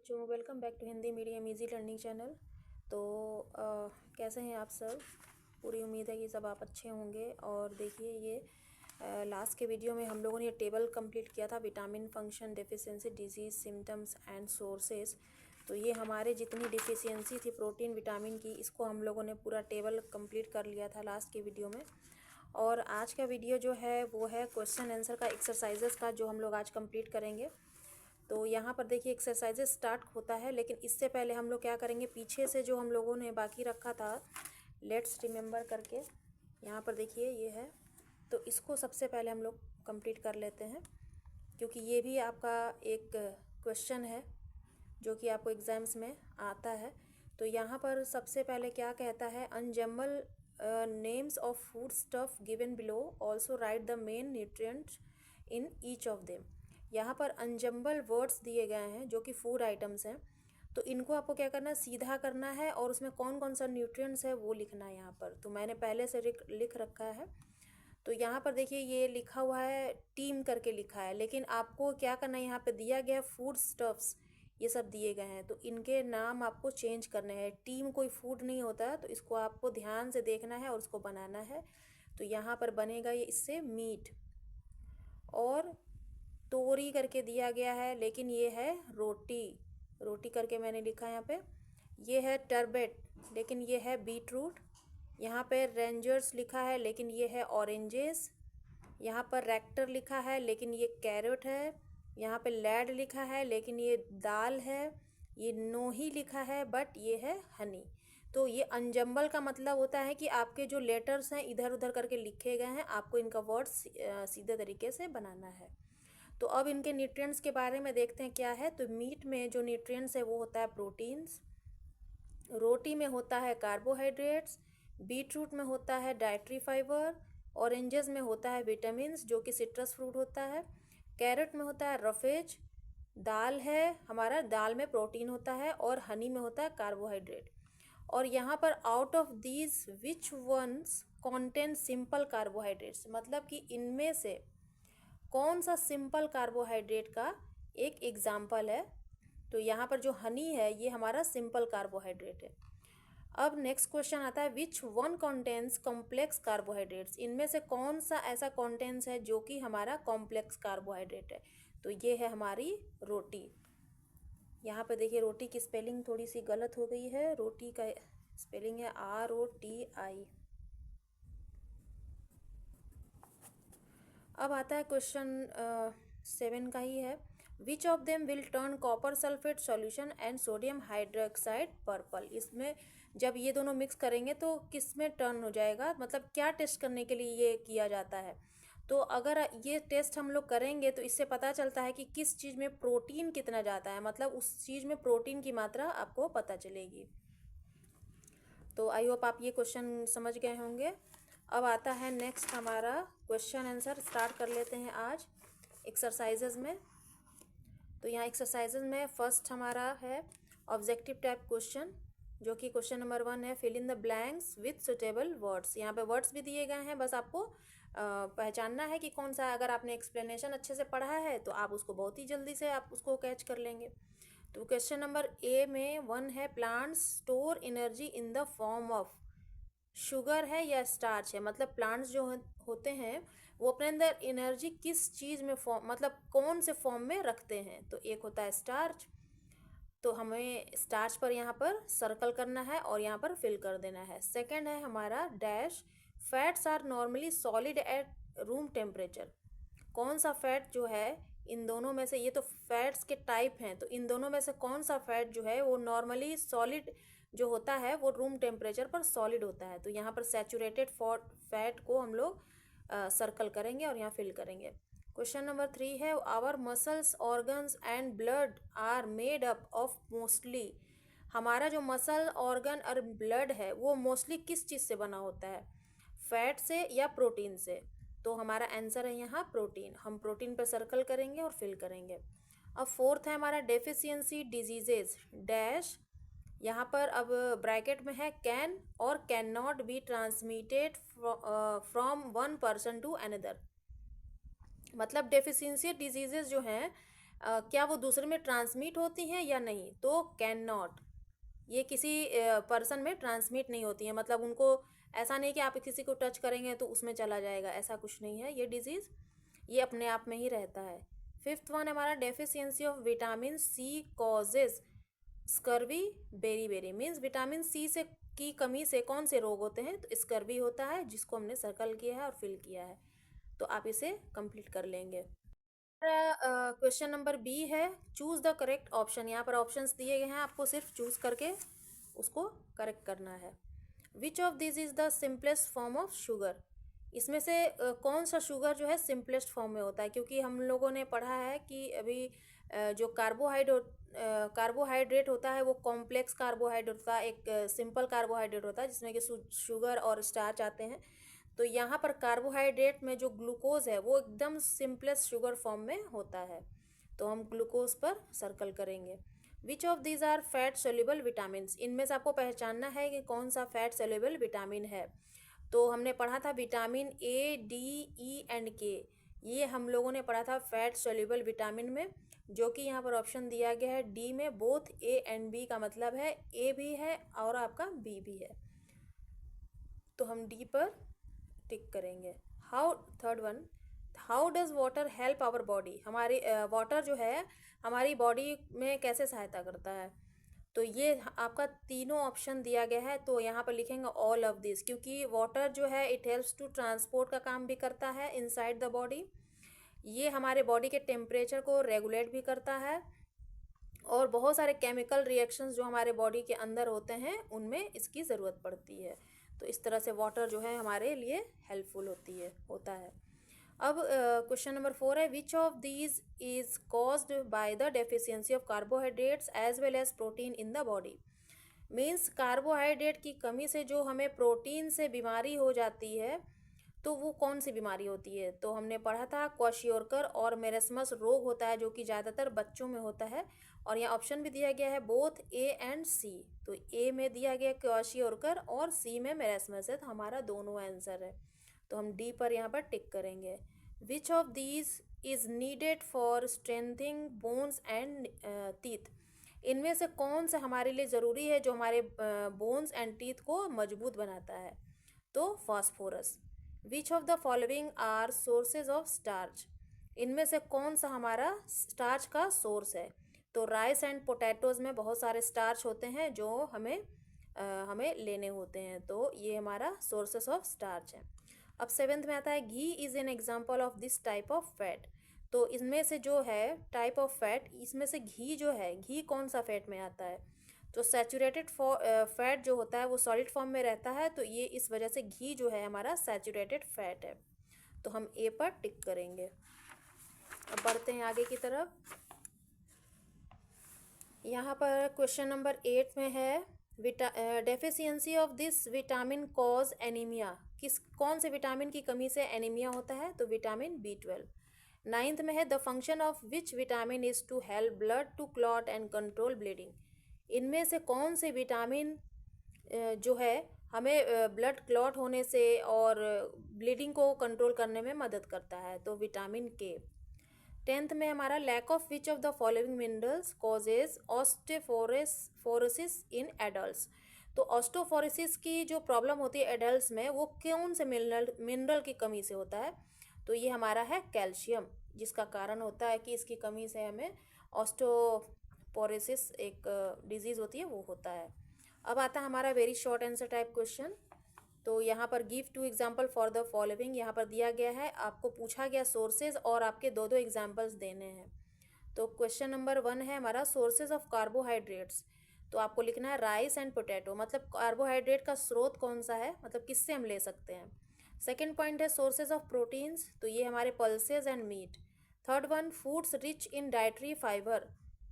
बच्चों, welcome back to Hindi medium easy learning channel. तो कैसे हैं आप सब? पूरी उम्मीद है कि सब आप अच्छे होंगे। और देखिए ये लास्ट के वीडियो में हम लोगों ने ये टेबल कंप्लीट किया था, vitamin function deficiency disease symptoms and sources. तो ये हमारे जितनी डिफिशियंसी थी प्रोटीन विटामिन की, इसको हम लोगों ने पूरा टेबल कंप्लीट कर लिया था लास्ट के वीडियो में। और आज का वीडियो जो है वो है क्वेश्चन आंसर का, एक्सरसाइजेस का, जो हम लोग आज कंप्लीट करेंगे। तो यहाँ पर देखिए एक्सरसाइजेस स्टार्ट होता है, लेकिन इससे पहले हम लोग क्या करेंगे, पीछे से जो हम लोगों ने बाकी रखा था लेट्स रिमेंबर करके, यहाँ पर देखिए ये है। तो इसको सबसे पहले हम लोग कंप्लीट कर लेते हैं, क्योंकि ये भी आपका एक क्वेश्चन है जो कि आपको एग्जाम्स में आता है। तो यहाँ पर सबसे पहले क्या कहता है, अनजम्बल names of food stuff given below, also right the main nutrients in each of them. यहाँ पर अनजम्बल वर्ड्स दिए गए हैं जो कि फूड आइटम्स हैं। तो इनको आपको क्या करना है, सीधा करना है और उसमें कौन कौन सा न्यूट्रिएंट्स है वो लिखना है यहाँ पर। तो मैंने पहले से लिख रखा है। तो यहाँ पर देखिए ये लिखा हुआ है, टीम करके लिखा है, लेकिन आपको क्या करना है, यहाँ पे दिया गया फूड स्टफ्स ये सब दिए गए हैं, तो इनके नाम आपको चेंज करने हैं। टीम कोई फूड नहीं होता, तो इसको आपको ध्यान से देखना है और उसको बनाना है। तो यहाँ पर बनेगा ये इससे मीट, और तोरी करके दिया गया है, लेकिन ये है रोटी, रोटी करके मैंने लिखा है यहाँ पे। ये है टर्बेट, लेकिन ये है बीटरूट। यहाँ पे रेंजर्स लिखा है, लेकिन ये है ऑरेंजेस। यहाँ पर रेक्टर लिखा है, लेकिन ये कैरेट है। यहाँ पे लैड लिखा है, लेकिन ये दाल है। ये नोही लिखा है, बट ये है हनी। तो ये अनजम्बल का मतलब होता है कि आपके जो लेटर्स हैं इधर उधर करके लिखे गए हैं, आपको इनका वर्ड सीधे तरीके से बनाना है। तो अब इनके न्यूट्रिएंट्स के बारे में देखते हैं क्या है। तो मीट में जो न्यूट्रिएंट्स है वो होता है प्रोटीन्स, रोटी में होता है कार्बोहाइड्रेट्स, बीटरूट में होता है डाइटरी फाइबर, ऑरेंजेस में होता है विटामिन्स जो कि सिट्रस फ्रूट होता है, कैरेट में होता है रफेज, दाल है हमारा, दाल में प्रोटीन होता है, और हनी में होता है कार्बोहाइड्रेट। और यहाँ पर out of these which ones contain simple carbohydrates, मतलब कि इनमें से कौन सा सिंपल कार्बोहाइड्रेट का एक एग्जाम्पल है। तो यहाँ पर जो हनी है ये हमारा सिंपल कार्बोहाइड्रेट है। अब नेक्स्ट क्वेश्चन आता है, which one contains complex carbohydrates, इनमें से कौन सा ऐसा कंटेन्स है जो कि हमारा कॉम्प्लेक्स कार्बोहाइड्रेट है। तो ये है हमारी रोटी। यहाँ पे देखिए रोटी की स्पेलिंग थोड़ी सी गलत हो गई है, रोटी का स्पेलिंग है ROTI। अब आता है क्वेश्चन 7 का ही है, which of them will turn copper sulphate solution and sodium hydroxide purple. इसमें जब ये दोनों मिक्स करेंगे तो किस में टर्न हो जाएगा, मतलब क्या टेस्ट करने के लिए ये किया जाता है। तो अगर ये टेस्ट हम लोग करेंगे तो इससे पता चलता है कि किस चीज़ में प्रोटीन कितना जाता है, मतलब उस चीज़ में प्रोटीन की मात्रा आपको पता चलेगी। तो आई होप आप ये क्वेश्चन समझ गए होंगे। अब आता है नेक्स्ट हमारा क्वेश्चन आंसर, स्टार्ट कर लेते हैं आज एक्सरसाइजेज में। तो यहाँ एक्सरसाइजेज में फर्स्ट हमारा है ऑब्जेक्टिव टाइप क्वेश्चन, जो कि क्वेश्चन नंबर 1 है, fill in the blanks with suitable words. यहाँ पे वर्ड्स भी दिए गए हैं, बस आपको पहचानना है कि कौन सा। अगर आपने एक्सप्लेनेशन अच्छे से पढ़ा है तो आप उसको बहुत ही जल्दी से आप उसको कैच कर लेंगे। तो क्वेश्चन नंबर ए में 1 है, plants store energy in the form of, sugar है या स्टार्च है, मतलब प्लांट्स जो होते हैं वो अपने अंदर एनर्जी किस चीज़ में फॉर्म, मतलब कौन से फॉर्म में रखते हैं। तो एक होता है स्टार्च, तो हमें स्टार्च पर यहाँ पर सर्कल करना है और यहाँ पर फिल कर देना है। सेकंड है हमारा dash, fats are normally solid at room temperature. कौन सा फैट जो है इन दोनों में से, ये तो फैट्स के टाइप हैं, तो इन दोनों में से कौन सा फैट जो है वो नॉर्मली सॉलिड जो होता है वो रूम टेम्परेचर पर सॉलिड होता है। तो यहाँ पर सैचुरेटेड फैट को हम लोग सर्कल करेंगे और यहाँ फिल करेंगे। क्वेश्चन नंबर 3 है, our muscles organs and blood are made up of mostly, हमारा जो मसल ऑर्गन और ब्लड है वो मोस्टली किस चीज़ से बना होता है, फैट से या प्रोटीन से। तो हमारा आंसर है यहाँ प्रोटीन, हम प्रोटीन पर सर्कल करेंगे और फिल करेंगे। अब फोर्थ है हमारा डेफिशिएंसी डिजीजेज डैश, यहाँ पर अब ब्रैकेट में है can or can not be transmitted from one person to another, मतलब डेफिशिएंसी डिजीजेज जो हैं क्या वो दूसरे में ट्रांसमिट होती हैं या नहीं, तो कैन नॉट, ये किसी पर्सन में ट्रांसमिट नहीं होती है, मतलब उनको ऐसा नहीं कि आप किसी को टच करेंगे तो उसमें चला जाएगा, ऐसा कुछ नहीं है। ये डिजीज़ ये अपने आप में ही रहता है। फिफ्थ वन हमारा deficiency of vitamin C causes scurvy beriberi, means vitamin C से की कमी से कौन से रोग होते हैं, तो स्कर्वी होता है, जिसको हमने सर्कल किया है और फिल किया है, तो आप इसे कंप्लीट कर लेंगे। क्वेश्चन नंबर बी है चूज द करेक्ट ऑप्शन। यहाँ पर ऑप्शंस दिए गए हैं, आपको सिर्फ चूज करके उसको करेक्ट करना है। Which of this is the simplest form of sugar, इसमें से कौन सा शुगर जो है सिंपलेस्ट फॉर्म में होता है, क्योंकि हम लोगों ने पढ़ा है कि अभी जो कार्बोहाइड्रेट होता है वो कॉम्प्लेक्स कार्बोहाइड्रेट होता है, एक सिंपल कार्बोहाइड्रेट होता है जिसमें कि शुगर और स्टार्च आते हैं। तो यहाँ पर कार्बोहाइड्रेट में जो ग्लूकोज है वो एकदम सिंपलेस्ट शुगर फॉर्म में होता है, तो हम ग्लूकोज पर सर्कल करेंगे। Which of these are fat soluble vitamin, इनमें से आपको पहचानना है कि कौन सा फैट सोल्यूबल विटामिन है। तो हमने पढ़ा था vitamin A, D, E and के, ये हम लोगों ने पढ़ा था फैट सोल्यूबल विटामिन में, जो कि यहाँ पर ऑप्शन दिया गया है डी में। बोथ ए एंड बी का मतलब है ए भी है और आपका बी भी है, तो हम डी पर टिक करेंगे। How third one, how does water help our body, हमारी वाटर जो है हमारी बॉडी में कैसे सहायता करता है, तो ये आपका तीनों ऑप्शन दिया गया है, तो यहाँ पर लिखेंगे ऑल ऑफ दिस, क्योंकि वाटर जो है इट हेल्प्स टू ट्रांसपोर्ट का काम भी करता है इनसाइड द बॉडी, ये हमारे बॉडी के टेम्परेचर को रेगुलेट भी करता है, और बहुत सारे केमिकल रिएक्शंस जो हमारे बॉडी के अंदर होते हैं उनमें इसकी ज़रूरत पड़ती है, तो इस तरह से वाटर जो है हमारे लिए हेल्पफुल होता है। अब क्वेश्चन नंबर 4 है which of these is caused by the deficiency of carbohydrates as well as protein in the body, means carbohydrate की कमी से जो हमें प्रोटीन से बीमारी हो जाती है, तो वो कौन सी बीमारी होती है, तो हमने पढ़ा था क्वाशियोरकर और मेरेस्मस रोग होता है जो कि ज़्यादातर बच्चों में होता है, और यहाँ ऑप्शन भी दिया गया है बोथ ए एंड सी, तो ए में दिया गया क्वाशियोरकर और सी में मेरेस्मस है, तो हमारा दोनों आंसर है, तो हम डी पर यहाँ पर टिक करेंगे। Which of these is needed for strengthening bones and teeth, इनमें से कौन सा हमारे लिए ज़रूरी है जो हमारे बोन्स एंड टीथ को मजबूत बनाता है, तो phosphorus. Which of the following are sources of starch, इनमें से कौन सा हमारा स्टार्च का सोर्स है, तो राइस एंड पोटैटोज़ में बहुत सारे स्टार्च होते हैं जो हमें लेने होते हैं, तो ये हमारा सोर्सेस ऑफ स्टार्च है। अब सेवेंथ में आता है ghee is an example of this type of fat, तो इसमें से जो है टाइप ऑफ फैट, इसमें से घी जो है, घी कौन सा फैट में आता है, तो सैचुरेटेड फैट जो होता है वो सॉलिड फॉर्म में रहता है, तो ये इस वजह से घी जो है हमारा सैचुरेटेड फैट है, तो हम ए पर टिक करेंगे। अब बढ़ते हैं आगे की तरफ। यहाँ पर क्वेश्चन नंबर 8 में है deficiency of this vitamin cause anaemia, कौन से विटामिन की कमी से एनीमिया होता है, तो विटामिन B12। नाइन्थ में है the function of which vitamin is to help blood to clot and control bleeding, इनमें से कौन से विटामिन जो है हमें ब्लड क्लॉट होने से और ब्लीडिंग को कंट्रोल करने में मदद करता है, तो विटामिन के। 10th में हमारा lack of which of the following minerals causes osteoporosis in adults, तो ऑस्टियोपोरोसिस की जो प्रॉब्लम होती है एडल्ट्स में वो कौन से मिनरल की कमी से होता है, तो ये हमारा है कैल्शियम, जिसका कारण होता है कि इसकी कमी से हमें ऑस्टियोपोरोसिस एक डिजीज़ होती है वो होता है। अब आता है हमारा very short answer type question, तो यहाँ पर give 2 example for the following, यहाँ पर दिया गया है, आपको पूछा गया सोर्सेज और आपके 2 एग्जाम्पल्स देने हैं। तो क्वेश्चन नंबर 1 है हमारा सोर्सेज ऑफ कार्बोहाइड्रेट्स, तो आपको लिखना है राइस एंड पोटैटो, मतलब कार्बोहाइड्रेट का स्रोत कौन सा है, मतलब किससे हम ले सकते हैं। सेकेंड पॉइंट है सोर्सेज ऑफ प्रोटीन्स, तो ये हमारे pulses and meat. Third one foods rich in dietary fibre,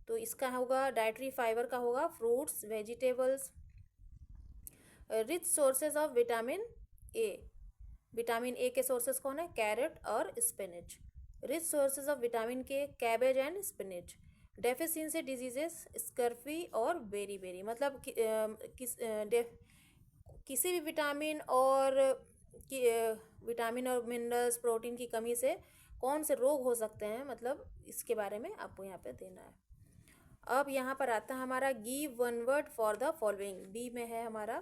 तो इसका होगा डाइटरी फाइबर का होगा fruits vegetables. Rich sources of vitamin A, vitamin A के सोर्सेज कौन है, कैरेट और spinach. Rich sources of vitamin K cabbage and spinach. Deficiency diseases scurvy और बेरी बेरी, मतलब किसी भी विटामिन और मिनरल्स प्रोटीन की कमी से कौन से रोग हो सकते हैं, मतलब इसके बारे में आपको यहाँ पे देना है। अब यहाँ पर आता है हमारा give one word for the following. B में है हमारा,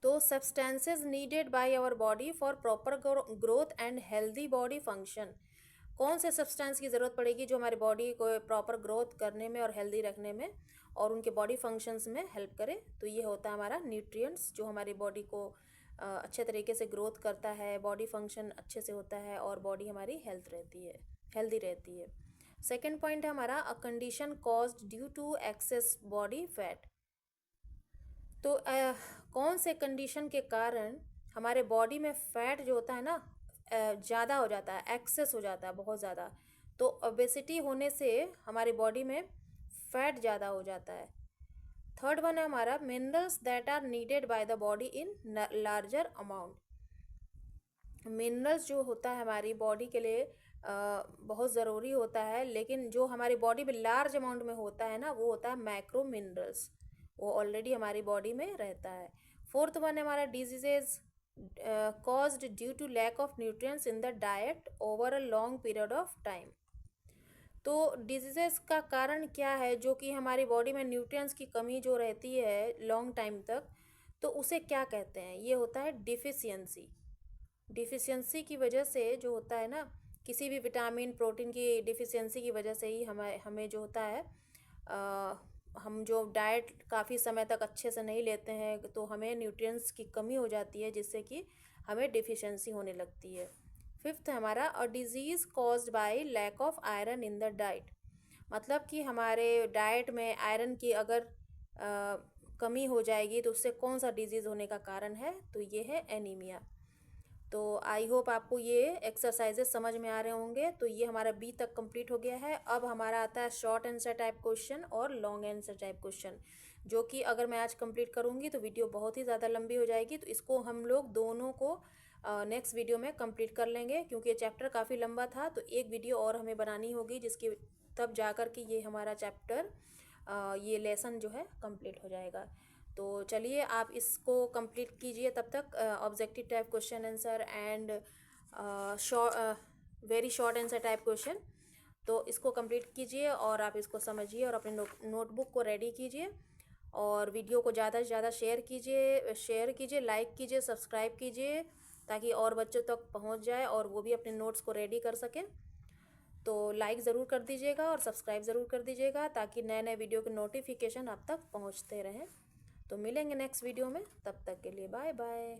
तो substances needed by our body for proper growth and healthy body function. कौन से सब्सटेंस की ज़रूरत पड़ेगी जो हमारी बॉडी को प्रॉपर ग्रोथ करने में और हेल्दी रखने में और उनके बॉडी फंक्शंस में हेल्प करे? तो ये होता है हमारा न्यूट्रिएंट्स, जो हमारी बॉडी को अच्छे तरीके से ग्रोथ करता है, बॉडी फंक्शन अच्छे से होता है और बॉडी हमारी हेल्दी रहती है। सेकेंड पॉइंट है हमारा, a condition caused due to excess body fat. तो कौन से कंडीशन के कारण हमारे बॉडी में फैट जो होता है ना ज़्यादा हो जाता है, एक्सेस हो जाता है बहुत ज़्यादा। तो ओबेसिटी होने से हमारी बॉडी में फैट ज़्यादा हो जाता है। थर्ड वन है हमारा, minerals that are needed by the body in larger amount. Minerals जो होता है हमारी बॉडी के लिए बहुत ज़रूरी होता है, लेकिन जो हमारी बॉडी में लार्ज अमाउंट में होता है ना, वो होता है मैक्रो मिनरल्स, वो ऑलरेडी हमारी बॉडी में रहता है। फोर्थ वन है हमारा, diseases caused due to lack of nutrients in the diet over a long period of time। तो डिजीजेस का कारण क्या है? जो कि हमारी बॉडी में न्यूट्रिएंट्स की कमी जो रहती है लॉन्ग टाइम तक, तो उसे क्या कहते हैं? ये होता है डिफिशियंसी। डिफिशियंसी की वजह से जो होता है ना, किसी भी विटामिन प्रोटीन की डिफिशियंसी की वजह से ही हमें जो होता है हम जो डाइट काफ़ी समय तक अच्छे से नहीं लेते हैं तो हमें न्यूट्रिएंट्स की कमी हो जाती है, जिससे कि हमें डिफिशियंसी होने लगती है। फिफ्थ है हमारा, a disease caused by lack of iron in the diet. मतलब कि हमारे डाइट में आयरन की अगर कमी हो जाएगी तो उससे कौन सा डिजीज़ होने का कारण है? तो ये है एनीमिया। तो आई होप आपको ये एक्सरसाइजेस समझ में आ रहे होंगे। तो ये हमारा बी तक कंप्लीट हो गया है। अब हमारा आता है शॉर्ट आंसर टाइप क्वेश्चन और लॉन्ग आंसर टाइप क्वेश्चन, जो कि अगर मैं आज कंप्लीट करूँगी तो वीडियो बहुत ही ज़्यादा लंबी हो जाएगी। तो इसको हम लोग दोनों को नेक्स्ट वीडियो में कंप्लीट कर लेंगे, क्योंकि ये चैप्टर काफ़ी लंबा था। तो एक वीडियो और हमें बनानी होगी, जिसकी तब जा कर के ये हमारा चैप्टर ये लेसन जो है कंप्लीट हो जाएगा। तो चलिए आप इसको कंप्लीट कीजिए तब तक, objective type question answer and very short answer type question. तो इसको कंप्लीट कीजिए और आप इसको समझिए और अपने नोटबुक को रेडी कीजिए और वीडियो को ज़्यादा से ज़्यादा शेयर कीजिए, लाइक कीजिए, सब्सक्राइब कीजिए, ताकि और बच्चों तक पहुंच जाए और वो भी अपने नोट्स को रेडी कर सकें। तो लाइक ज़रूर कर दीजिएगा और सब्सक्राइब ज़रूर कर दीजिएगा, ताकि नए नए वीडियो के नोटिफिकेशन आप तक पहुंचते रहें। तो मिलेंगे नेक्स्ट वीडियो में, तब तक के लिए बाय बाय।